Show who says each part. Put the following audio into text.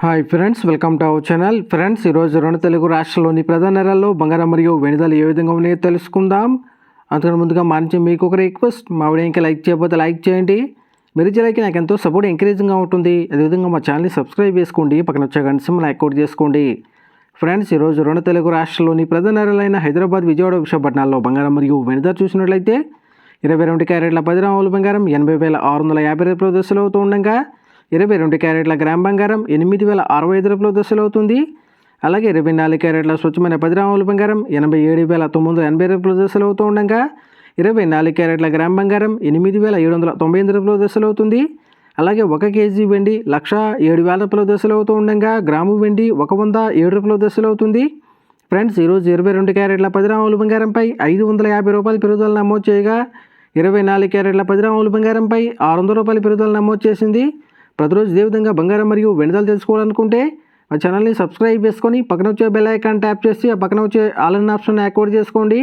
Speaker 1: Hi friends, welcome to our channel. Friends, ఈరోజు రెండు తెలుగు రాష్ట్రాల్లోని ప్రధాన నగరాల్లో బంగారం మరియు వెండి ధరలు ఏ విధంగా ఉన్నాయో తెలుసుకుందాం. అంతకన్నా ముందుగా మా నుంచి మీకు ఒక రిక్వెస్ట్, మా వీడియో ఇంకా లైక్ చేయకపోతే లైక్ చేయండి. మీరు ఇచ్చే లైక్ నాకు ఎంతో సపోర్ట్ ఎంకరేజింగ్గా ఉంటుంది. అదేవిధంగా మా ఛానల్ని సబ్స్క్రైబ్ చేసుకోండి, పక్కన వచ్చే గంట సింబల్ యాక్టివేట్ చేసుకోండి. ఫ్రెండ్స్, ఈరోజు రెండు తెలుగు రాష్ట్రాల్లోని ప్రధాన నగరాలైన హైదరాబాద్, విజయవాడ, విశాఖపట్నాల్లో బంగారం మరియు వెండి ధర చూసినట్లయితే 22 క్యారెట్ల 10 గ్రాముల బంగారం 80,650 రూపాయల దశలు అవుతూ ఉండగా 22 క్యారెట్ల గ్రామ్ బంగారం 8,065 రూపాయల దశలు అవుతుంది. అలాగే 24 క్యారెట్ల స్వచ్ఛమైన 10 గ్రాముల బంగారం 87,980 రూపాయల దశలు అవుతూ ఉండగా 24 క్యారెట్ల గ్రామ్ బంగారం 8,798 రూపాయల దశలు అవుతుంది. అలాగే 1 కేజీ వెండి 1,07,000 రూపాయల దశలు అవుతూ ఉండగా గ్రాము వెండి 107 రూపాయల దశలు అవుతుంది. ఫ్రెండ్స్, ఈరోజు 22 క్యారెట్ల 10 గ్రాముల బంగారంపై 550 రూపాయల పెరుగుదల నమోదు చేయగా 24 క్యారెట్ల 10 గ్రాముల బంగారంపై 600 రూపాయల పెరుగుదల నమోదు చేసింది. ప్రతిరోజు ఇదే విధంగా బంగారం మరియు వెండి ధరలు తెలుసుకోవాలనుకుంటే మా ఛానల్ని సబ్స్క్రైబ్ చేసుకొని పక్కన వచ్చే బెల్ ఐకాన్ ట్యాప్ చేసి ఆ పక్కన వచ్చే ఆల్ అన్న ఆప్షన్ యాక్టివేట్ చేసుకోండి.